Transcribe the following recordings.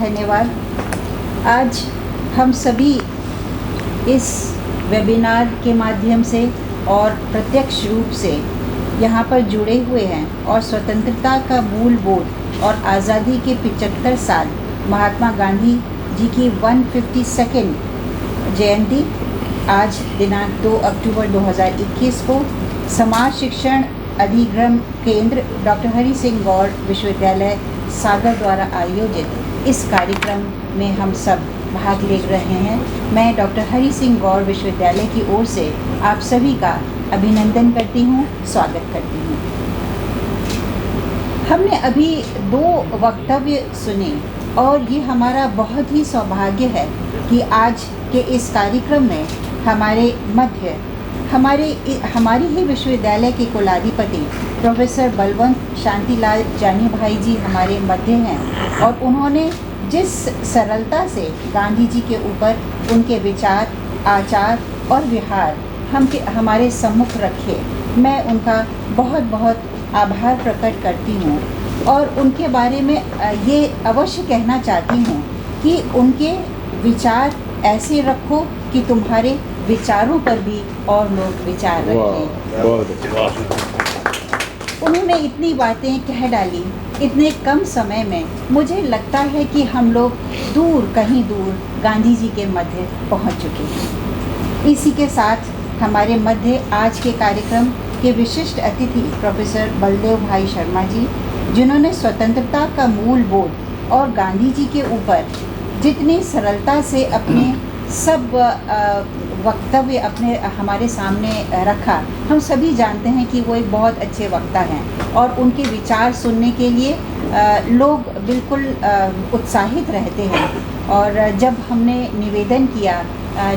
धन्यवाद। आज हम सभी इस वेबिनार के माध्यम से और प्रत्यक्ष रूप से यहाँ पर जुड़े हुए हैं और स्वतंत्रता का मूल बोध और आज़ादी के 75 साल महात्मा गांधी जी की 152nd जयंती आज दिनांक 2 अक्टूबर 2021 को समाज शिक्षण अधिग्रहण केंद्र डॉक्टर हरि सिंह गौर विश्वविद्यालय सागर द्वारा आयोजित इस कार्यक्रम में हम सब भाग ले रहे हैं। मैं डॉक्टर हरि सिंह गौर विश्वविद्यालय की ओर से आप सभी का अभिनंदन करती हूँ, स्वागत करती हूँ। हमने अभी 2 वक्तव्य सुने और ये हमारा बहुत ही सौभाग्य है कि आज के इस कार्यक्रम में हमारे मध्य हमारी ही विश्वविद्यालय के कुलाधिपति प्रोफेसर बलवंत शांतिलाल जानी भाई जी हमारे मध्य हैं और उन्होंने जिस सरलता से गांधी जी के ऊपर उनके विचार, आचार और व्यवहार हमारे सम्मुख रखे, मैं उनका बहुत बहुत आभार प्रकट करती हूँ और उनके बारे में ये अवश्य कहना चाहती हूँ कि उनके विचार ऐसे रखो कि तुम्हारे विचारों पर भी और लोग विचार रखें। उन्होंने इतनी बातें कह डाली इतने कम समय में। मुझे लगता है कि हम लोग कहीं दूर गांधी जी के मध्य पहुंच चुके हैं। इसी के साथ हमारे मध्य आज के कार्यक्रम के विशिष्ट अतिथि प्रोफेसर बलदेव भाई शर्मा जी, जिन्होंने स्वतंत्रता का मूल बोध और गांधी जी के ऊपर जितनी सरलता से अपने सब वक्तव्य हमारे सामने रखा। हम सभी जानते हैं कि वो एक बहुत अच्छे वक्ता हैं और उनके विचार सुनने के लिए लोग बिल्कुल उत्साहित रहते हैं। और जब हमने निवेदन किया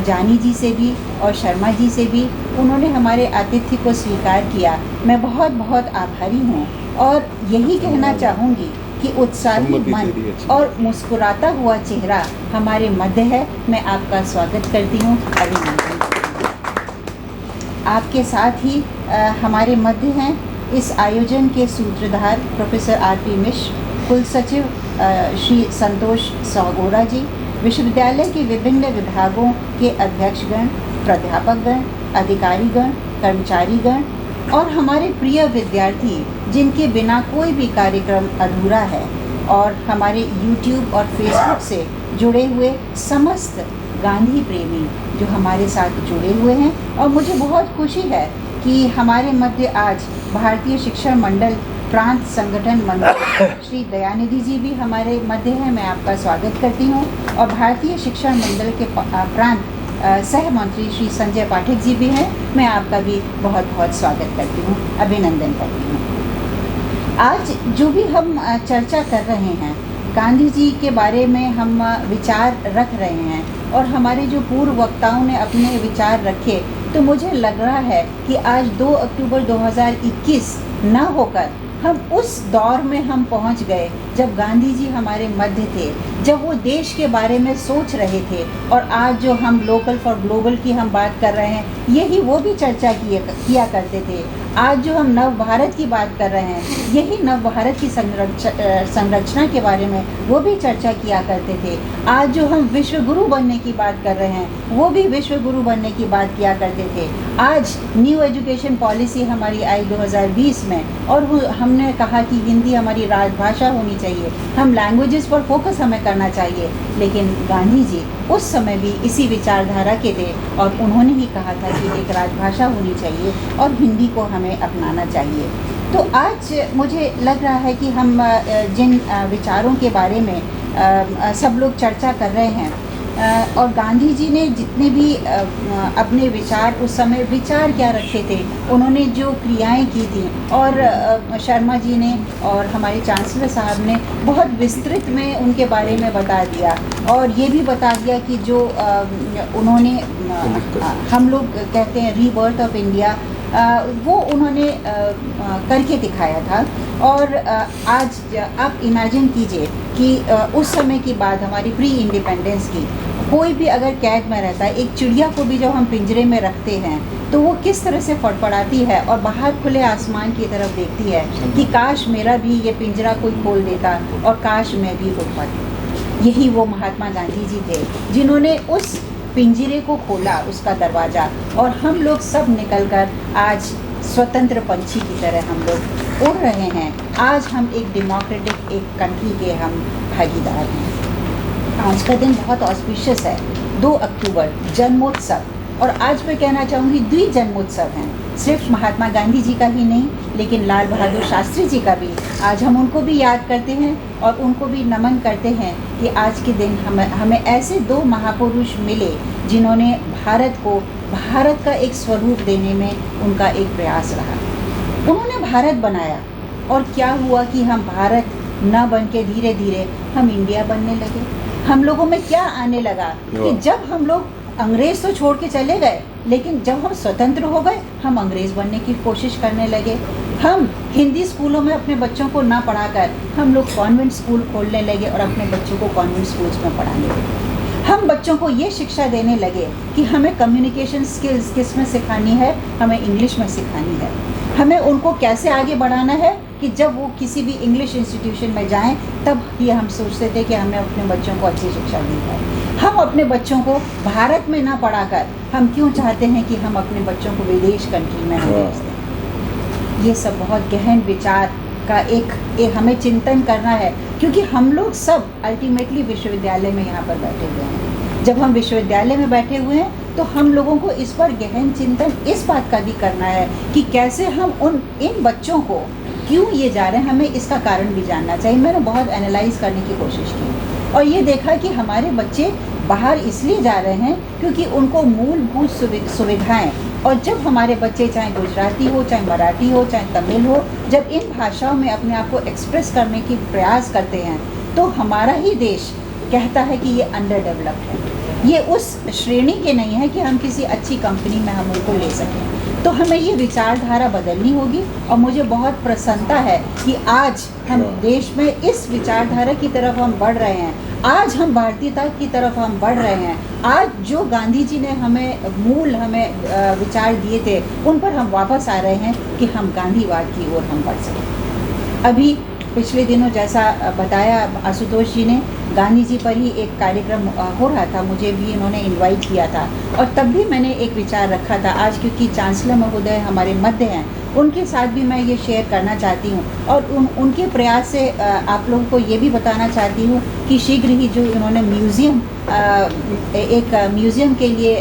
जानी जी से भी और शर्मा जी से भी, उन्होंने हमारे आतिथ्य को स्वीकार किया। मैं बहुत बहुत आभारी हूँ और यही कहना चाहूँगी कि उत्साही मन और मुस्कुराता हुआ चेहरा हमारे मध्य है। मैं आपका स्वागत करती हूँ, अभिनंदन। आपके साथ ही हमारे मध्य हैं इस आयोजन के सूत्रधार प्रोफेसर आर.पी. मिश्र, कुल सचिव श्री संतोष सौगोरा जी, विश्वविद्यालय के विभिन्न विभागों के अध्यक्षगण, प्राध्यापकगण, अधिकारीगण, कर्मचारीगण और हमारे प्रिय विद्यार्थी जिनके बिना कोई भी कार्यक्रम अधूरा है, और हमारे YouTube और Facebook से जुड़े हुए समस्त गांधी प्रेमी जो हमारे साथ जुड़े हुए हैं। और मुझे बहुत खुशी है कि हमारे मध्य आज भारतीय शिक्षण मंडल प्रांत संगठन मंत्री श्री दयानिधि जी भी हमारे मध्य हैं। मैं आपका स्वागत करती हूँ। और भारतीय शिक्षण मंडल के प्रांत सह मंत्री श्री संजय पाठक जी भी हैं। मैं आपका भी बहुत बहुत स्वागत करती हूँ, अभिनंदन करती हूँ। आज जो भी हम चर्चा कर रहे हैं, गांधी जी के बारे में हम विचार रख रहे हैं और हमारे जो पूर्व वक्ताओं ने अपने विचार रखे, तो मुझे लग रहा है कि आज 2 अक्टूबर 2021 न होकर हम उस दौर में हम पहुंच गए जब गांधी जी हमारे मध्य थे, जब वो देश के बारे में सोच रहे थे। और आज जो हम लोकल फॉर ग्लोबल की हम बात कर रहे हैं, यही वो भी चर्चा किया करते थे। आज जो हम नव भारत की बात कर रहे हैं, यही नव भारत की संरचना के बारे में वो भी चर्चा किया करते थे। आज जो हम विश्व गुरु बनने की बात कर रहे हैं, वो भी विश्व गुरु बनने की बात किया करते थे। आज न्यू एजुकेशन पॉलिसी हमारी आई 2020 में, और हमने कहा कि हिंदी हमारी राजभाषा होनी चाहिए, हम लैंग्वेजेस पर फोकस हमें करना चाहिए। लेकिन गांधी जी उस समय भी इसी विचारधारा के थे और उन्होंने ही कहा था कि एक राजभाषा होनी चाहिए और हिंदी को हमें अपनाना चाहिए। तो आज मुझे लग रहा है कि हम जिन विचारों के बारे में सब लोग चर्चा कर रहे हैं, और गांधी जी ने जितने भी अपने विचार उस समय विचार क्या रखे थे, उन्होंने जो क्रियाएं की थी, और शर्मा जी ने और हमारे चांसलर साहब ने बहुत विस्तृत में उनके बारे में बता दिया। और ये भी बता दिया कि जो उन्होंने हम लोग कहते हैं रीबर्थ ऑफ इंडिया, वो उन्होंने करके दिखाया था। और आज आप इमेजिन कीजिए कि उस समय की बात हमारी प्री इंडिपेंडेंस की, कोई भी अगर कैद में रहता है, एक चिड़िया को भी जब हम पिंजरे में रखते हैं तो वो किस तरह से फड़फड़ाती है और बाहर खुले आसमान की तरफ देखती है कि काश मेरा भी ये पिंजरा कोई खोल देता और काश मैं भी उड़ पाती। यही वो महात्मा गांधी जी थे जिन्होंने उस पिंजरे को खोला, उसका दरवाज़ा, और हम लोग सब निकलकर आज स्वतंत्र पंछी की तरह हम लोग उड़ रहे हैं। आज हम एक डेमोक्रेटिक एक कंट्री के हम भागीदार हैं। आज का दिन बहुत ऑस्पिशियस है, 2 अक्टूबर जन्मोत्सव, और आज मैं कहना चाहूँगी द्विजन्मोत्सव हैं, सिर्फ महात्मा गांधी जी का ही नहीं लेकिन लाल बहादुर शास्त्री जी का भी। आज हम उनको भी याद करते हैं और उनको भी नमन करते हैं कि आज के दिन हमें ऐसे 2 महापुरुष मिले जिन्होंने भारत का एक स्वरूप देने में उनका एक प्रयास रहा। उन्होंने भारत बनाया, और क्या हुआ कि हम भारत न बन के धीरे धीरे हम इंडिया बनने लगे। हम लोगों में क्या आने लगा कि जब हम लोग अंग्रेज़ तो छोड़ के चले गए, लेकिन जब हम स्वतंत्र हो गए हम अंग्रेज़ बनने की कोशिश करने लगे। हम हिंदी स्कूलों में अपने बच्चों को ना पढ़ाकर हम लोग कॉन्वेंट स्कूल खोलने लगे और अपने बच्चों को कॉन्वेंट स्कूल्स में पढ़ाने लगे। हम बच्चों को ये शिक्षा देने लगे कि हमें कम्युनिकेशन स्किल्स किस में सिखानी है, हमें इंग्लिश में सिखानी है। हमें उनको कैसे आगे बढ़ाना है कि जब वो किसी भी इंग्लिश इंस्टीट्यूशन में जाएं तब ये हम सोचते थे कि हमने अपने बच्चों को अच्छी शिक्षा दी है। हम अपने बच्चों को भारत में ना पढ़ाकर हम क्यों चाहते हैं कि हम अपने बच्चों को विदेश कंट्री में भेज दें। ये सब बहुत गहन विचार का एक हमें चिंतन करना है, क्योंकि हम लोग सब अल्टीमेटली विश्वविद्यालय में यहाँ पर बैठे हुए हैं। जब हम विश्वविद्यालय में बैठे हुए हैं तो हम लोगों को इस पर गहन चिंतन इस बात का भी करना है कि कैसे हम इन बच्चों को क्यों ये जा रहे हैं, हमें इसका कारण भी जानना चाहिए। मैंने बहुत एनालाइज करने की कोशिश की और ये देखा कि हमारे बच्चे बाहर इसलिए जा रहे हैं क्योंकि उनको मूलभूत सुविधाएं, और जब हमारे बच्चे चाहे गुजराती हो, चाहे मराठी हो, चाहे तमिल हो, जब इन भाषाओं में अपने आप को एक्सप्रेस करने की प्रयास करते हैं तो हमारा ही देश कहता है कि ये अंडर डेवलप्ड है, ये उस श्रेणी के नहीं है कि हम किसी अच्छी कंपनी में हम उनको ले सकें। तो हमें ये विचारधारा बदलनी होगी, और मुझे बहुत प्रसन्नता है कि आज हम देश में इस विचारधारा की तरफ हम बढ़ रहे हैं। आज हम भारतीयता की तरफ हम बढ़ रहे हैं। आज जो गांधी जी ने हमें विचार दिए थे उन पर हम वापस आ रहे हैं कि हम गांधीवाद की ओर हम बढ़ सकें। अभी पिछले दिनों जैसा बताया आशुतोष जी ने, गांधी जी पर ही एक कार्यक्रम हो रहा था, मुझे भी इन्होंने इनवाइट किया था और तब भी मैंने एक विचार रखा था। आज क्योंकि चांसलर महोदय हमारे मध्य हैं, उनके साथ भी मैं ये शेयर करना चाहती हूँ और उनके प्रयास से आप लोगों को ये भी बताना चाहती हूँ कि शीघ्र ही जो इन्होंने म्यूज़ियम के लिए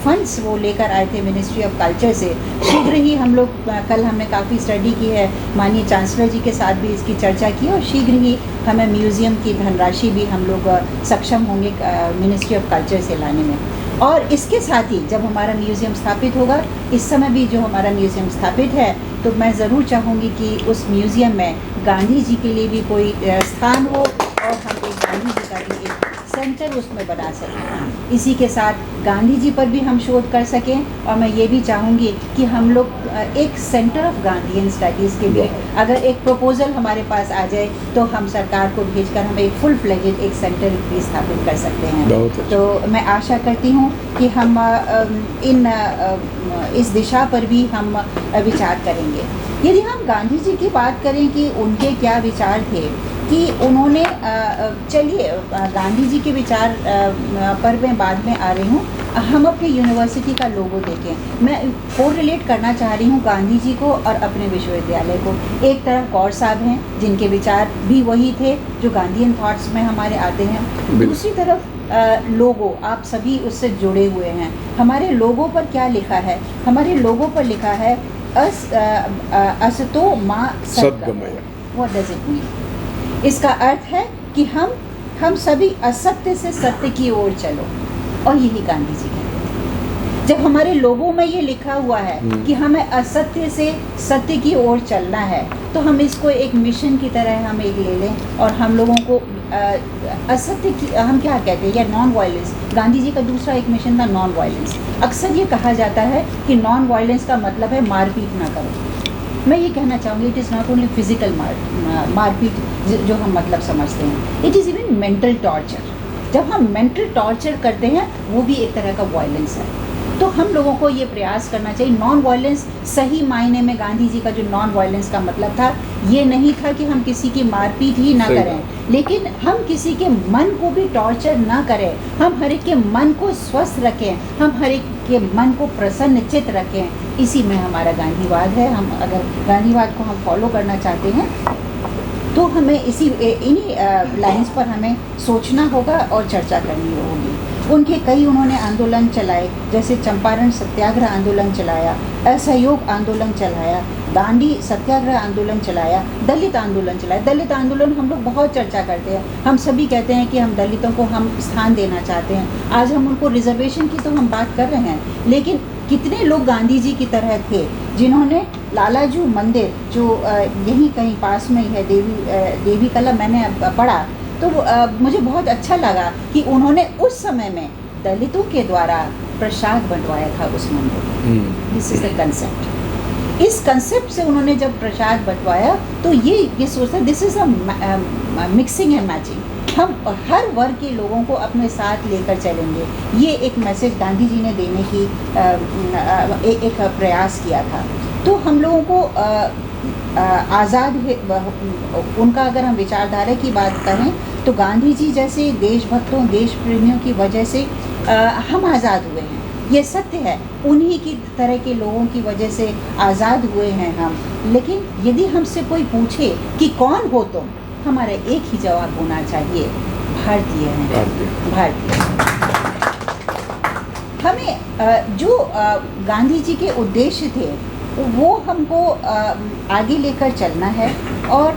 फंड्स वो लेकर आए थे मिनिस्ट्री ऑफ कल्चर से। शीघ्र ही हम लोग कल हमने काफ़ी स्टडी की है, माननीय चांसलर जी के साथ भी इसकी चर्चा की, और शीघ्र ही हमें म्यूज़ियम की धनराशि भी हम लोग सक्षम होंगे मिनिस्ट्री ऑफ कल्चर से लाने में। और इसके साथ ही जब हमारा म्यूज़ियम स्थापित होगा, इस समय भी जो हमारा म्यूज़ियम स्थापित है, तो मैं ज़रूर चाहूँगी कि उस म्यूज़ियम में गांधी जी के लिए भी कोई स्थान हो और हम एक गांधी जी का भी एक सेंटर उसमें बना सकें। इसी के साथ गांधी जी पर भी हम शोध कर सकें, और मैं ये भी चाहूँगी कि हम लोग एक सेंटर ऑफ गांधीयन स्टडीज़ के लिए अगर एक प्रपोज़ल हमारे पास आ जाए तो हम सरकार को भेजकर हम एक फुल फ्लेजेड एक सेंटर भी स्थापित कर सकते हैं। तो मैं आशा करती हूँ कि हम इस दिशा पर भी हम विचार करेंगे। यदि हम गांधी जी की बात करें कि उनके क्या विचार थे, कि उन्होंने चलिए गांधी जी के विचार पर मैं बाद में आ रही हूँ। हम अपनी यूनिवर्सिटी का लोगो देखें, मैं कोरिलेट करना चाह रही हूँ गांधी जी को और अपने विश्वविद्यालय को। एक तरफ कौर साहब हैं जिनके विचार भी वही थे जो गांधीयन थॉट्स में हमारे आते हैं, दूसरी तरफ लोगो, आप सभी उससे जुड़े हुए हैं। हमारे लोगों पर क्या लिखा है? हमारे लोगों पर लिखा है असतो मा सद्गमय। What does it mean? इसका अर्थ है कि हम सभी असत्य से सत्य की ओर चलो, और यही गांधी जी कहते थे। जब हमारे लोगों में ये लिखा हुआ है कि हमें असत्य से सत्य की ओर चलना है, तो हम इसको एक मिशन की तरह हम एक ले लें और हम लोगों को असत्य की, हम क्या कहते हैं, या नॉन वायलेंस। गांधी जी का दूसरा एक मिशन था नॉन वायलेंस। अक्सर ये कहा जाता है कि नॉन वायलेंस का मतलब है मारपीट ना करो। मैं ये कहना चाहूँगी it is not only physical मारपीट जो हम मतलब समझते हैं, it is even mental torture. जब हम मेंटल टॉर्चर करते हैं वो भी एक तरह का वायलेंस है। तो हम लोगों को ये प्रयास करना चाहिए नॉन वायलेंस, सही मायने में गांधी जी का जो नॉन वायलेंस का मतलब था, ये नहीं था कि हम किसी की मारपीट ही ना करें, लेकिन हम किसी के मन को भी टॉर्चर ना करें, हम हर एक के मन को स्वस्थ रखें, हम हर एक के मन को प्रसन्नचित रखें। इसी में हमारा गांधीवाद है। हम अगर गांधीवाद को हम फॉलो करना चाहते हैं तो हमें इन्हीं लाइंस पर हमें सोचना होगा और चर्चा करनी होगी। उनके कई उन्होंने आंदोलन चलाए, जैसे चंपारण सत्याग्रह आंदोलन चलाया, असहयोग आंदोलन चलाया, दांडी सत्याग्रह आंदोलन चलाया, दलित आंदोलन चलाया। दलित आंदोलन हम लोग बहुत चर्चा करते हैं, हम सभी कहते हैं कि हम दलितों को हम स्थान देना चाहते हैं। आज हम उनको रिजर्वेशन की तो हम बात कर रहे हैं, लेकिन कितने लोग गांधी जी की तरह थे जिन्होंने लालाजू मंदिर, जो यहीं कहीं पास में ही है, देवी कला, मैंने पढ़ा तो मुझे बहुत अच्छा लगा कि उन्होंने उस समय में दलितों के द्वारा प्रसाद बंटवाया था उस मंदिर। This is the concept. इस कंसेप्ट से उन्होंने जब प्रसाद बंटवाया तो ये सोचता, this is a mixing and matching. हम हर वर्ग के लोगों को अपने साथ लेकर चलेंगे, ये एक मैसेज गांधी जी ने देने की एक प्रयास किया था। तो हम लोगों को आज़ाद उनका अगर हम विचारधारा की बात करें तो गांधी जी जैसे देशभक्तों, देश प्रेमियों की वजह से हम आज़ाद हुए हैं, ये सत्य है। उन्हीं की तरह के लोगों की वजह से आज़ाद हुए हैं हम। लेकिन यदि हमसे कोई पूछे कि कौन हो तुम, हमारा एक ही जवाब होना चाहिए, भारतीय हैं, भारतीय। हमें जो गांधी जी के उद्देश्य थे वो हमको आगे लेकर चलना है। और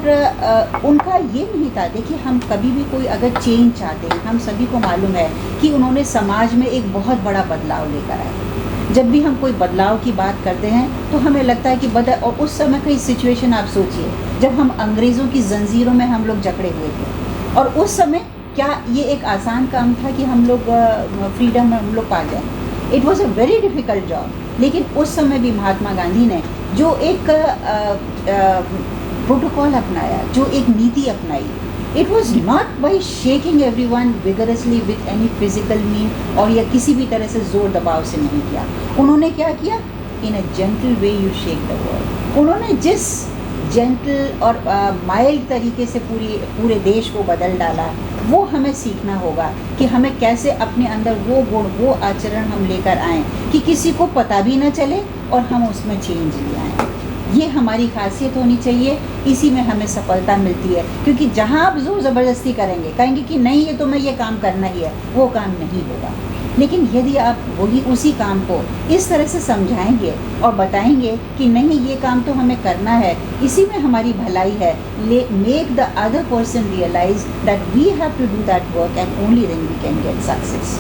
उनका ये नहीं था, देखिए हम कभी भी कोई अगर चेंज चाहते हैं, हम सभी को मालूम है कि उन्होंने समाज में एक बहुत बड़ा बदलाव लेकर आए। जब भी हम कोई बदलाव की बात करते हैं तो हमें लगता है कि और उस समय की सिचुएशन आप सोचिए, जब हम अंग्रेज़ों की जंजीरों में हम लोग जकड़े हुए थे, और उस समय क्या ये एक आसान काम था कि हम लोग फ्रीडम हम लोग पा जाएँ? It was a very difficult job. लेकिन उस समय भी महात्मा गांधी ने जो एक प्रोटोकॉल अपनाया, जो एक नीति अपनाई, it was not by shaking everyone vigorously with any physical mean, और या किसी भी तरह से जोर दबाव से नहीं किया। उन्होंने क्या किया? In a gentle way you shake the world. उन्होंने जिस जेंटल और माइल्ड तरीके से पूरे देश को बदल डाला, वो हमें सीखना होगा कि हमें कैसे अपने अंदर वो गुण, वो आचरण हम लेकर आएँ कि किसी को पता भी न चले और हम उसमें चेंज ले आएँ। ये हमारी खासियत होनी चाहिए, इसी में हमें सफलता मिलती है। क्योंकि जहाँ आप ज़ोर ज़बरदस्ती करेंगे, कहेंगे कि नहीं ये तो मैं ये काम करना ही है, वो काम नहीं होगा। लेकिन यदि आप वही उसी काम को इस तरह से समझाएंगे और बताएंगे कि नहीं ये काम तो हमें करना है, इसी में हमारी भलाई है, make the other person realise that we have to do that work and only then we can get success.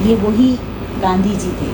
ये वही गांधी जी थे,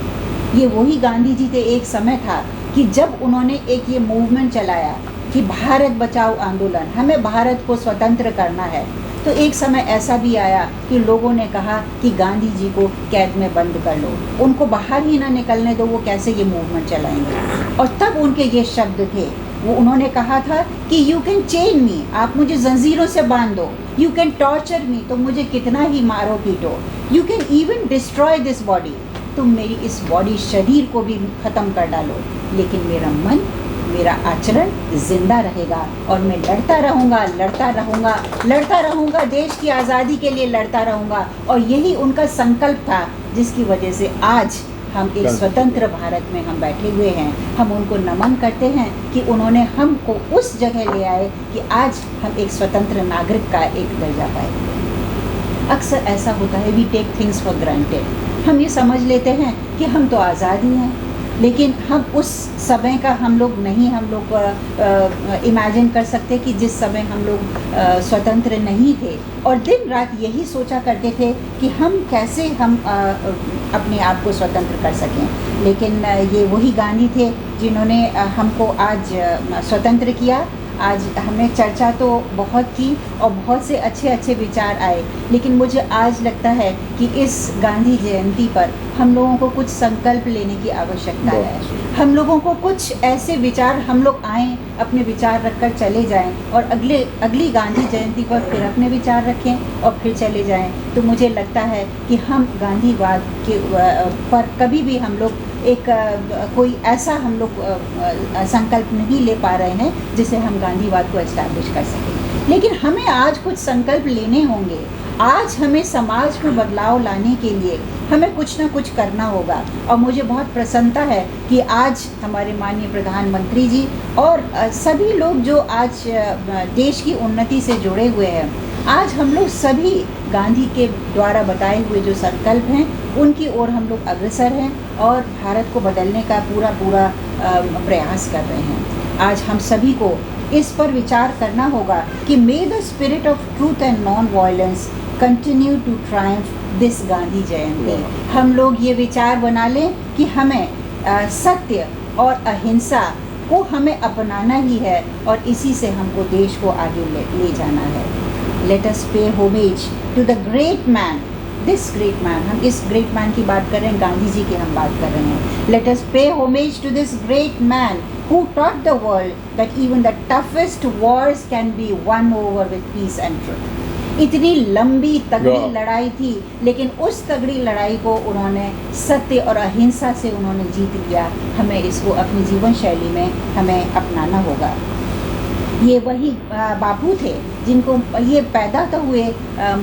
ये वही गांधी जी थे। एक समय था कि जब उन्होंने एक ये मूवमेंट चलाया कि भारत बचाओ आंदोलन, हमें भारत को स्वतंत्र करना है, तो एक समय ऐसा भी आया कि लोगों ने कहा कि गांधी जी को कैद में बंद कर लो, उनको बाहर ही ना निकलने दो, वो कैसे ये मूवमेंट चलाएंगे। और तब उनके ये शब्द थे, वो उन्होंने कहा था कि यू कैन चेन मी, आप मुझे जंजीरों से बांध दो, यू कैन टॉर्चर मी, तो मुझे कितना ही मारो पीटो, you can even destroy this body, तुम मेरी इस बॉडी शरीर को भी ख़त्म कर डालो, लेकिन मेरा मन, मेरा आचरण जिंदा रहेगा और मैं लड़ता रहूँगा, लड़ता रहूँगा, लड़ता रहूँगा, देश की आज़ादी के लिए लड़ता रहूँगा। और यही उनका संकल्प था जिसकी वजह से आज हम एक स्वतंत्र भारत में हम बैठे हुए हैं। हम उनको नमन करते हैं कि उन्होंने हमको उस जगह ले आए कि आज हम एक स्वतंत्र नागरिक का एक दर्जा पाए। अक्सर ऐसा होता है, we take things for granted, हम ये समझ लेते हैं कि हम तो आज़ाद ही हैं, लेकिन हम उस समय का हम लोग इमेजिन कर सकते कि जिस समय हम लोग स्वतंत्र नहीं थे और दिन रात यही सोचा करते थे कि हम कैसे अपने आप को स्वतंत्र कर सकें। लेकिन ये वही गांधी थे जिन्होंने हमको आज स्वतंत्र किया। आज हमने चर्चा तो बहुत की और बहुत से अच्छे अच्छे विचार आए, लेकिन मुझे आज लगता है कि इस गांधी जयंती पर हम लोगों को कुछ संकल्प लेने की आवश्यकता है। हम लोगों को कुछ ऐसे विचार हम लोग आएँ अपने विचार रखकर चले जाएं और अगली गांधी जयंती पर फिर अपने विचार रखें और फिर चले जाएं, तो मुझे लगता है कि हम गांधीवाद के पर कभी भी हम लोग कोई ऐसा हम लोग संकल्प नहीं ले पा रहे हैं जिसे हम गांधीवाद को एस्टैब्लिश कर सकें। लेकिन हमें आज कुछ संकल्प लेने होंगे। आज हमें समाज में बदलाव लाने के लिए हमें कुछ ना कुछ करना होगा। और मुझे बहुत प्रसन्नता है कि आज हमारे माननीय प्रधानमंत्री जी और सभी लोग जो आज देश की उन्नति से जुड़े हुए हैं, आज हम लोग सभी गांधी के द्वारा बताए हुए जो संकल्प हैं उनकी ओर हम लोग अग्रसर हैं और भारत को बदलने का पूरा प्रयास कर रहे हैं। आज हम सभी को इस पर विचार करना होगा कि may the spirit of truth and non violence continue to triumph this Gandhi Jayanti. हम लोग ये विचार बना लें कि हमें सत्य और अहिंसा को हमें अपनाना ही है और इसी से हमको देश को आगे ले जाना है। Let us pay homage to the great man, this great man, हम इस great man की बात कर रहे हैं, गांधी जी की हम बात कर रहे हैं। Let us pay homage to this great man who taught the world that even the toughest wars can be won over with peace and truth. इतनी लंबी तगड़ी लड़ाई थी, लेकिन उस तगड़ी लड़ाई को उन्होंने सत्य और अहिंसा से उन्होंने जीत लिया। हमें इसको अपनी जीवन शैली में हमें अपनाना होगा। ये वही बापू थे जिनको ये पैदा तो हुए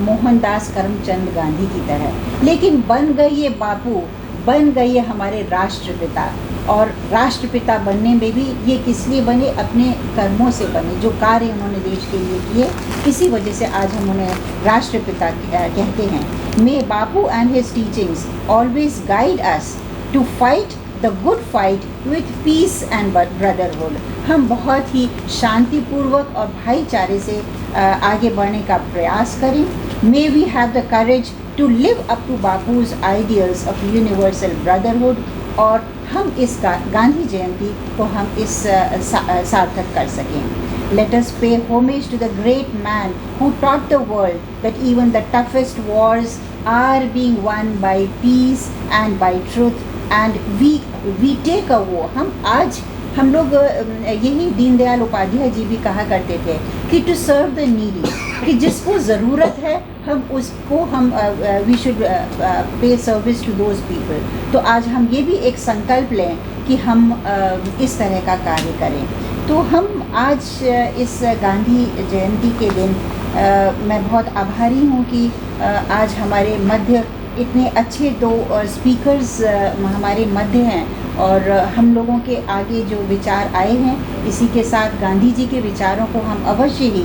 मोहनदास करमचंद गांधी की तरह, लेकिन बन गए ये बापू, बन गए ये हमारे राष्ट्रपिता। और राष्ट्रपिता बनने में भी ये किस लिए बने? अपने कर्मों से बने, जो कार्य उन्होंने देश के लिए किए, इसी वजह से आज हम उन्हें राष्ट्रपिता कहते हैं। May Bapu and his teachings always guide us to fight the good fight with peace and brotherhood. हम बहुत ही शांतिपूर्वक और भाईचारे से आगे बढ़ने का प्रयास करें। May we have the courage to live up to Bapu's ideals of universal brotherhood. और हम इस गांधी जयंती को हम इस सार्थक कर सकें। Let us pay homage to the great man who taught the world that even the toughest wars are being won by peace and by truth, and we take a war. हम लोग यही दीनदयाल उपाध्याय जी भी कहा करते थे कि टू सर्व द नीडी, कि जिसको ज़रूरत है हम उसको we should pay service to those people. तो आज हम ये भी एक संकल्प लें कि हम इस तरह का कार्य करें। तो हम आज इस गांधी जयंती के दिन मैं बहुत आभारी हूँ कि आज हमारे मध्य इतने अच्छे दो स्पीकर्स हमारे मध्य हैं और हम लोगों के आगे जो विचार आए हैं, इसी के साथ गांधी जी के विचारों को हम अवश्य ही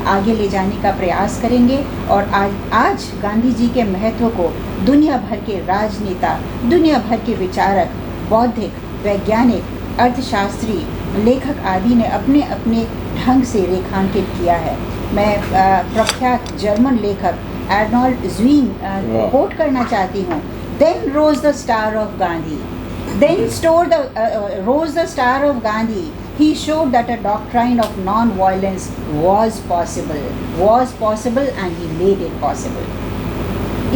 आगे ले जाने का प्रयास करेंगे। और आज गांधी जी के महत्व को दुनिया भर के राजनेता, दुनिया भर के विचारक, बौद्धिक, वैज्ञानिक, अर्थशास्त्री, लेखक आदि ने अपने अपने ढंग से रेखांकित किया है। मैं प्रख्यात जर्मन लेखक अर्नोल्ड ज़्विंग कोट करना चाहती हूँ। Then rose the star of Gandhi. Then rose the star of Gandhi. He showed that a doctrine of non-violence was possible and he made it possible.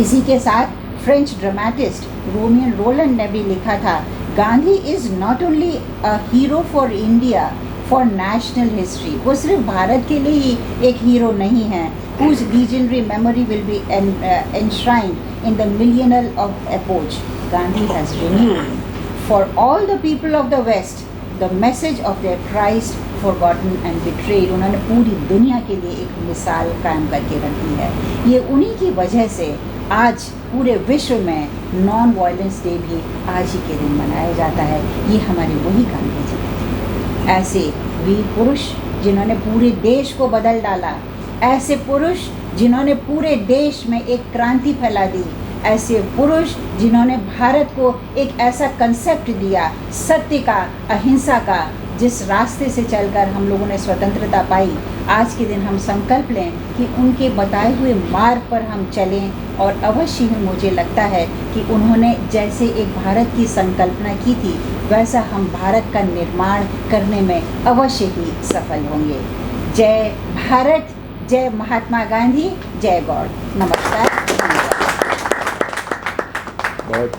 इसी के साथ फ्रेंच ड्रामेटिस्ट रोमियन रोलैंड ने भी लिखा था, Gandhi is not only a hero for India, for national history. वो सिर्फ भारत के लिए ही एक हीरो नहीं है, whose legendary memory will be enshrined in the millennial of epoch. Gandhi has renewed for all the people of the West the message of their Christ forgotten and betrayed. उन्होंने पूरी दुनिया के लिए एक मिसाल कायम करके रखी है। ये उन्हीं की वजह से आज पूरे विश्व में नॉन वायलेंस डे भी आज ही के दिन मनाया जाता है। ये हमारे वही गांधी जी हैं, ऐसे वीर पुरुष जिन्होंने पूरे देश को बदल डाला, ऐसे पुरुष जिन्होंने पूरे देश में एक क्रांति फैला दी, ऐसे पुरुष जिन्होंने भारत को एक ऐसा कंसेप्ट दिया सत्य का, अहिंसा का, जिस रास्ते से चलकर हम लोगों ने स्वतंत्रता पाई। आज के दिन हम संकल्प लें कि उनके बताए हुए मार्ग पर हम चलें और अवश्य ही मुझे लगता है कि उन्होंने जैसे एक भारत की संकल्पना की थी, वैसा हम भारत का निर्माण करने में अवश्य ही सफल होंगे। जय भारत, जय महात्मा गांधी, जय गॉड। नमस्कार। बहुत